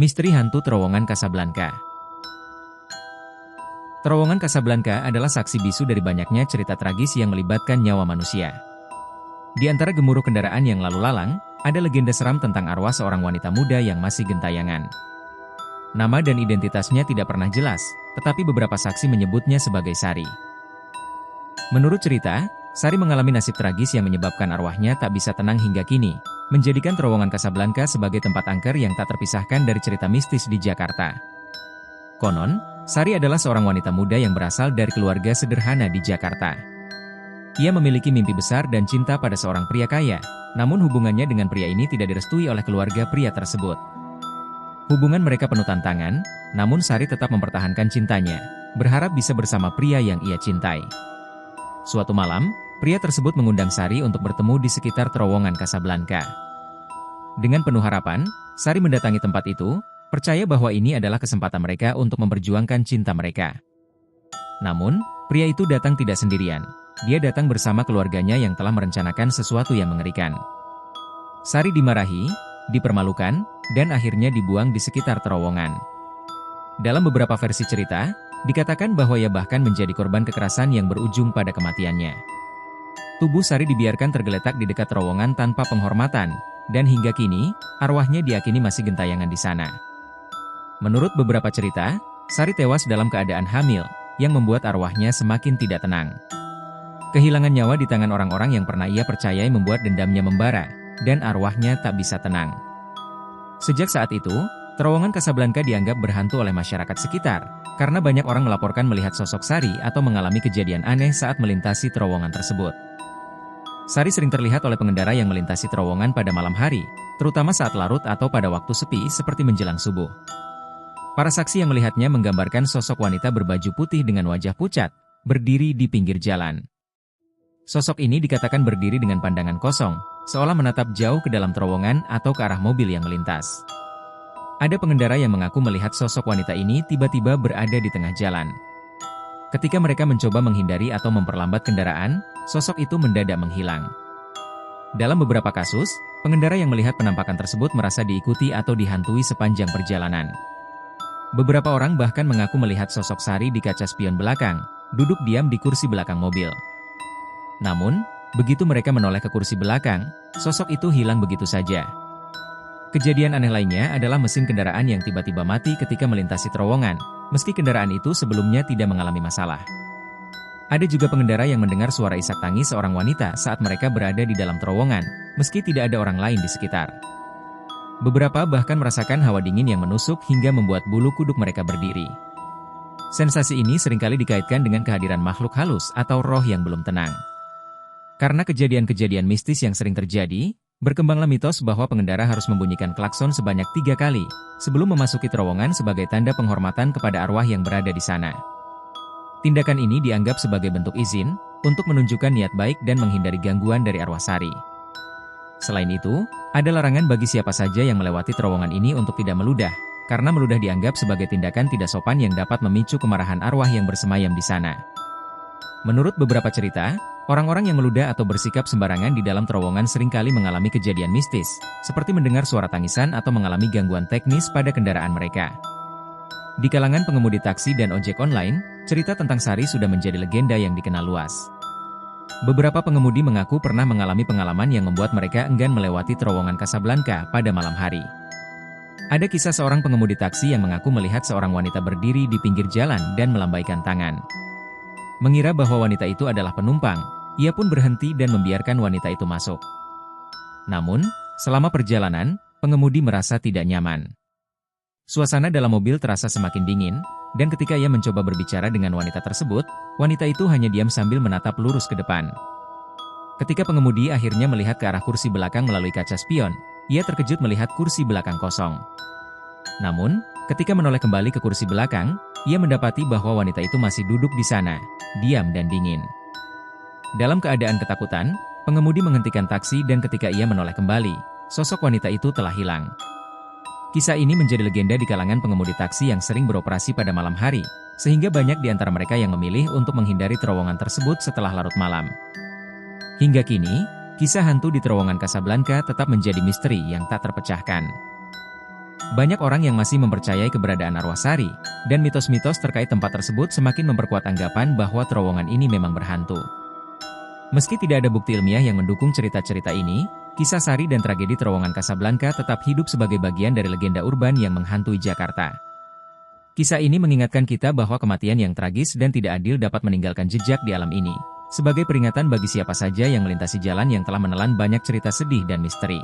Misteri Hantu Terowongan Casablanca. Terowongan Casablanca adalah saksi bisu dari banyaknya cerita tragis yang melibatkan nyawa manusia. Di antara gemuruh kendaraan yang lalu lalang, ada legenda seram tentang arwah seorang wanita muda yang masih gentayangan. Nama dan identitasnya tidak pernah jelas, tetapi beberapa saksi menyebutnya sebagai Sari. Menurut cerita, Sari mengalami nasib tragis yang menyebabkan arwahnya tak bisa tenang hingga kini, menjadikan terowongan Casablanca sebagai tempat angker yang tak terpisahkan dari cerita mistis di Jakarta. Konon, Sari adalah seorang wanita muda yang berasal dari keluarga sederhana di Jakarta. Ia memiliki mimpi besar dan cinta pada seorang pria kaya, namun hubungannya dengan pria ini tidak direstui oleh keluarga pria tersebut. Hubungan mereka penuh tantangan, namun Sari tetap mempertahankan cintanya, berharap bisa bersama pria yang ia cintai. Suatu malam, pria tersebut mengundang Sari untuk bertemu di sekitar terowongan Casablanca. Dengan penuh harapan, Sari mendatangi tempat itu, percaya bahwa ini adalah kesempatan mereka untuk memperjuangkan cinta mereka. Namun, pria itu datang tidak sendirian. Dia datang bersama keluarganya yang telah merencanakan sesuatu yang mengerikan. Sari dimarahi, dipermalukan, dan akhirnya dibuang di sekitar terowongan. Dalam beberapa versi cerita, dikatakan bahwa ia bahkan menjadi korban kekerasan yang berujung pada kematiannya. Tubuh Sari dibiarkan tergeletak di dekat terowongan tanpa penghormatan, dan hingga kini, arwahnya diyakini masih gentayangan di sana. Menurut beberapa cerita, Sari tewas dalam keadaan hamil, yang membuat arwahnya semakin tidak tenang. Kehilangan nyawa di tangan orang-orang yang pernah ia percayai membuat dendamnya membara, dan arwahnya tak bisa tenang. Sejak saat itu, terowongan Casablanca dianggap berhantu oleh masyarakat sekitar, karena banyak orang melaporkan melihat sosok Sari atau mengalami kejadian aneh saat melintasi terowongan tersebut. Sari sering terlihat oleh pengendara yang melintasi terowongan pada malam hari, terutama saat larut atau pada waktu sepi seperti menjelang subuh. Para saksi yang melihatnya menggambarkan sosok wanita berbaju putih dengan wajah pucat, berdiri di pinggir jalan. Sosok ini dikatakan berdiri dengan pandangan kosong, seolah menatap jauh ke dalam terowongan atau ke arah mobil yang melintas. Ada pengendara yang mengaku melihat sosok wanita ini tiba-tiba berada di tengah jalan. Ketika mereka mencoba menghindari atau memperlambat kendaraan, sosok itu mendadak menghilang. Dalam beberapa kasus, pengendara yang melihat penampakan tersebut merasa diikuti atau dihantui sepanjang perjalanan. Beberapa orang bahkan mengaku melihat sosok Sari di kaca spion belakang, duduk diam di kursi belakang mobil. Namun, begitu mereka menoleh ke kursi belakang, sosok itu hilang begitu saja. Kejadian aneh lainnya adalah mesin kendaraan yang tiba-tiba mati ketika melintasi terowongan, meski kendaraan itu sebelumnya tidak mengalami masalah. Ada juga pengendara yang mendengar suara isak tangis seorang wanita saat mereka berada di dalam terowongan, meski tidak ada orang lain di sekitar. Beberapa bahkan merasakan hawa dingin yang menusuk hingga membuat bulu kuduk mereka berdiri. Sensasi ini seringkali dikaitkan dengan kehadiran makhluk halus atau roh yang belum tenang. Karena kejadian-kejadian mistis yang sering terjadi, berkembanglah mitos bahwa pengendara harus membunyikan klakson sebanyak 3 kali sebelum memasuki terowongan sebagai tanda penghormatan kepada arwah yang berada di sana. Tindakan ini dianggap sebagai bentuk izin untuk menunjukkan niat baik dan menghindari gangguan dari arwah Sari. Selain itu, ada larangan bagi siapa saja yang melewati terowongan ini untuk tidak meludah, karena meludah dianggap sebagai tindakan tidak sopan yang dapat memicu kemarahan arwah yang bersemayam di sana. Menurut beberapa cerita, orang-orang yang meludah atau bersikap sembarangan di dalam terowongan seringkali mengalami kejadian mistis, seperti mendengar suara tangisan atau mengalami gangguan teknis pada kendaraan mereka. Di kalangan pengemudi taksi dan ojek online, cerita tentang Sari sudah menjadi legenda yang dikenal luas. Beberapa pengemudi mengaku pernah mengalami pengalaman yang membuat mereka enggan melewati terowongan Casablanca pada malam hari. Ada kisah seorang pengemudi taksi yang mengaku melihat seorang wanita berdiri di pinggir jalan dan melambaikan tangan. Mengira bahwa wanita itu adalah penumpang, ia pun berhenti dan membiarkan wanita itu masuk. Namun, selama perjalanan, pengemudi merasa tidak nyaman. Suasana dalam mobil terasa semakin dingin, dan ketika ia mencoba berbicara dengan wanita tersebut, wanita itu hanya diam sambil menatap lurus ke depan. Ketika pengemudi akhirnya melihat ke arah kursi belakang melalui kaca spion, ia terkejut melihat kursi belakang kosong. Namun, ketika menoleh kembali ke kursi belakang, ia mendapati bahwa wanita itu masih duduk di sana, diam dan dingin. Dalam keadaan ketakutan, pengemudi menghentikan taksi dan ketika ia menoleh kembali, sosok wanita itu telah hilang. Kisah ini menjadi legenda di kalangan pengemudi taksi yang sering beroperasi pada malam hari, sehingga banyak di antara mereka yang memilih untuk menghindari terowongan tersebut setelah larut malam. Hingga kini, kisah hantu di terowongan Casablanca tetap menjadi misteri yang tak terpecahkan. Banyak orang yang masih mempercayai keberadaan arwah Sari, dan mitos-mitos terkait tempat tersebut semakin memperkuat anggapan bahwa terowongan ini memang berhantu. Meski tidak ada bukti ilmiah yang mendukung cerita-cerita ini, kisah Sari dan tragedi terowongan Casablanca tetap hidup sebagai bagian dari legenda urban yang menghantui Jakarta. Kisah ini mengingatkan kita bahwa kematian yang tragis dan tidak adil dapat meninggalkan jejak di alam ini, sebagai peringatan bagi siapa saja yang melintasi jalan yang telah menelan banyak cerita sedih dan misteri.